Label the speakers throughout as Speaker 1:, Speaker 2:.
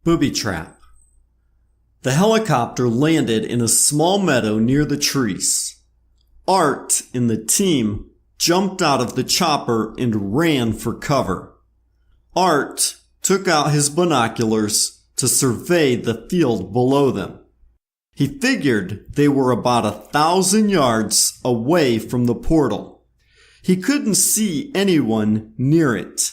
Speaker 1: BoobyTrap. The helicopter landed in a small meadow near the trees. Art and the team jumped out of the chopper and ran for cover. Art took out his binoculars to survey the field below them. He figured they were about 1,000 yards away from the portal. He couldn't see anyone near it.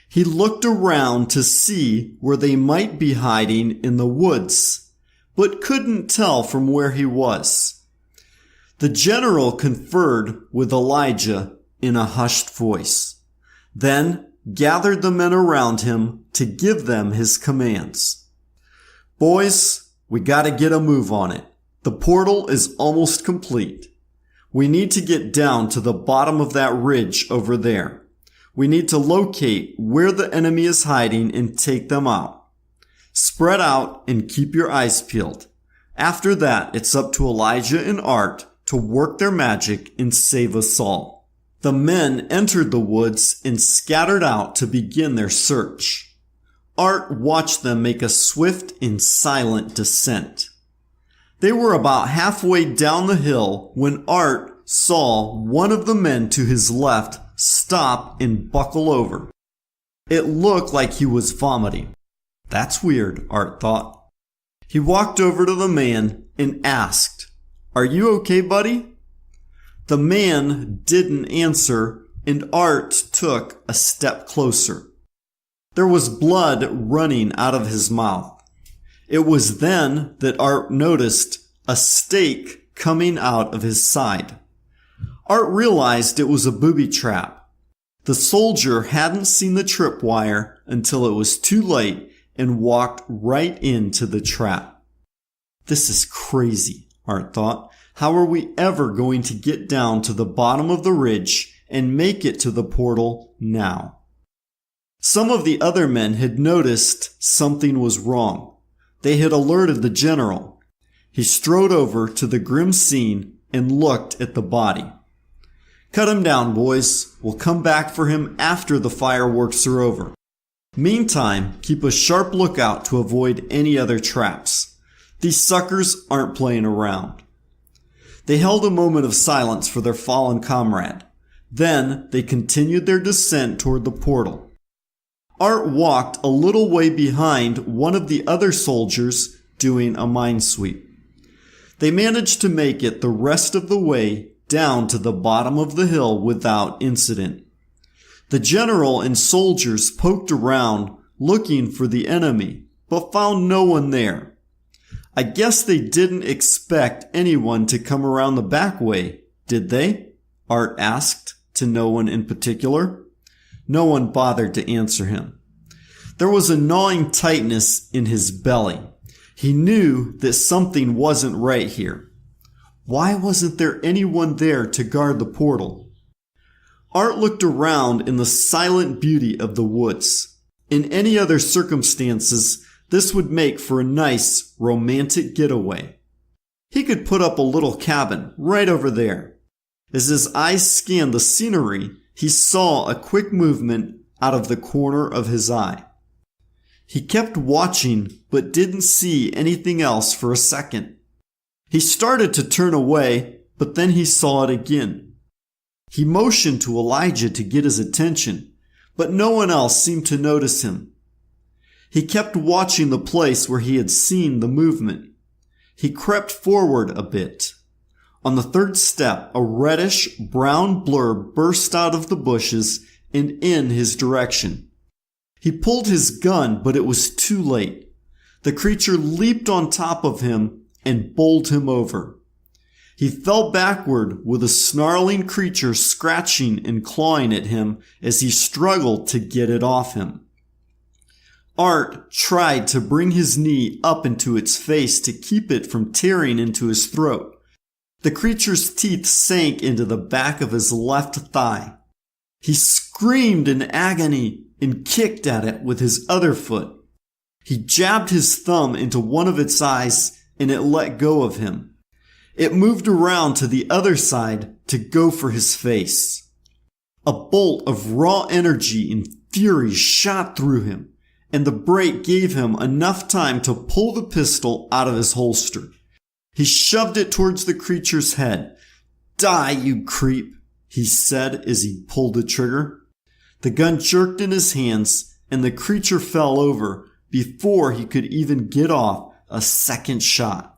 Speaker 1: He looked around to see where they might be hiding in the woods, but couldn't tell from where he was. The general conferred with Elijah in a hushed voice, then gathered the men around him to give them his commands. "Boys, we gotta get a move on it. The portal is almost complete. We need to get down to the bottom of that ridge over there. We need to locate where the enemy is hiding and take them out. Spread out and keep your eyes peeled. After that, it's up to Elijah and Art to work their magic and save us all." The men entered the woods and scattered out to begin their search. Art watched them make a swift and silent descent. They were about halfway down the hill when Art saw one of the men to his left stop and buckle over. It looked like he was vomiting. "That's weird," Art thought. He walked over to the man and asked, "Are you okay, buddy?" The man didn't answer, and Art took a step closer. There was blood running out of his mouth. It was then that Art noticed a stake coming out of his side. Art realized it was a booby trap. The soldier hadn't seen the tripwire until it was too late and walked right into the trap. "This is crazy," Art thought. "How are we ever going to get down to the bottom of the ridge and make it to the portal now?" Some of the other men had noticed something was wrong. They had alerted the general. He strode over to the grim scene and looked at the body. "Cut him down, boys. We'll come back for him after the fireworks are over. Meantime, keep a sharp lookout to avoid any other traps. These suckers aren't playing around." They held a moment of silence for their fallen comrade. Then they continued their descent toward the portal. Art walked a little way behind one of the other soldiers doing a minesweep. They managed to make it the rest of the way down to the bottom of the hill without incident. The general and soldiers poked around looking for the enemy, but found no one there. "I guess they didn't expect anyone to come around the back way, did they?" Art asked, to no one in particular. No one bothered to answer him. There was a gnawing tightness in his belly. He knew that something wasn't right here. Why wasn't there anyone there to guard the portal? Art looked around in the silent beauty of the woods. In any other circumstances, this would make for a nice, romantic getaway. He could put up a little cabin right over there. As his eyes scanned the scenery, he saw a quick movement out of the corner of his eye. He kept watching, but didn't see anything else for a second. He started to turn away, but then he saw it again. He motioned to Elijah to get his attention, but no one else seemed to notice him. He kept watching the place where he had seen the movement. He crept forward a bit. On the third step, a reddish-brown blur burst out of the bushes and in his direction. He pulled his gun, but it was too late. The creature leaped on top of him and bowled him over. He fell backward with a snarling creature scratching and clawing at him as he struggled to get it off him. Art tried to bring his knee up into its face to keep it from tearing into his throat. The creature's teeth sank into the back of his left thigh. He screamed in agony and kicked at it with his other foot. He jabbed his thumb into one of its eyes and it let go of him. It moved around to the other side to go for his face. A bolt of raw energy and fury shot through him, and the break gave him enough time to pull the pistol out of his holster. He shoved it towards the creature's head. "Die, you creep," he said as he pulled the trigger. The gun jerked in his hands, and the creature fell over before he could even get off a second shot.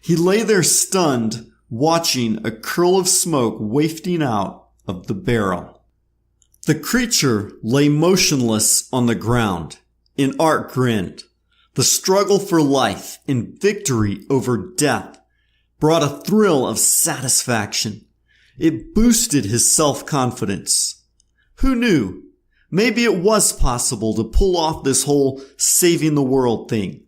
Speaker 1: He lay there stunned, watching a curl of smoke wafting out of the barrel. The creature lay motionless on the ground, and Art grinned. The struggle for life and victory over death brought a thrill of satisfaction. It boosted his self-confidence. Who knew? Maybe it was possible to pull off this whole saving the world thing.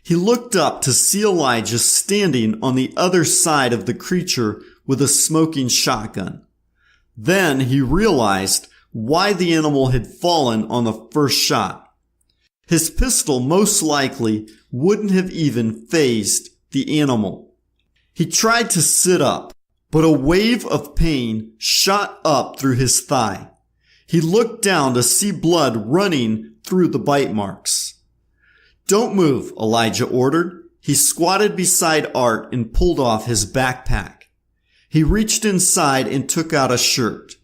Speaker 1: He looked up to see Elijah standing on the other side of the creature with a smoking shotgun. Then he realized why the animal had fallen on the first shot. His pistol most likely wouldn't have even fazed the animal. He tried to sit up, but a wave of pain shot up through his thigh. He looked down to see blood running through the bite marks. "Don't move," Elijah ordered. He squatted beside Art and pulled off his backpack. He reached inside and took out a shirt.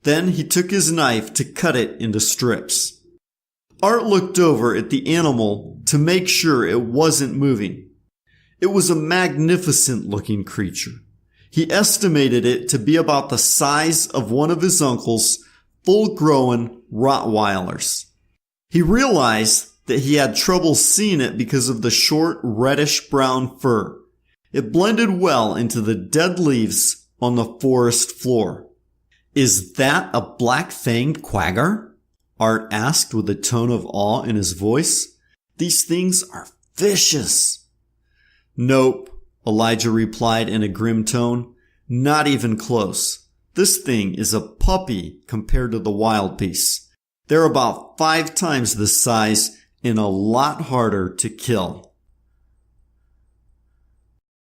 Speaker 1: Then he took his knife to cut it into strips. Art looked over at the animal to make sure it wasn't moving. It was a magnificent-looking creature. He estimated it to be about the size of one of his uncle's full-grown Rottweilers. He realized that he had trouble seeing it because of the short reddish-brown fur. It blended well into the dead leaves on the forest floor. "Is that a black-fanged quaggar?" Art asked with a tone of awe in his voice. "These things are vicious." "Nope," Elijah replied in a grim tone. "Not even close. This thing is a puppy compared to the wild beasts. They're about 5 times the size and a lot harder to kill."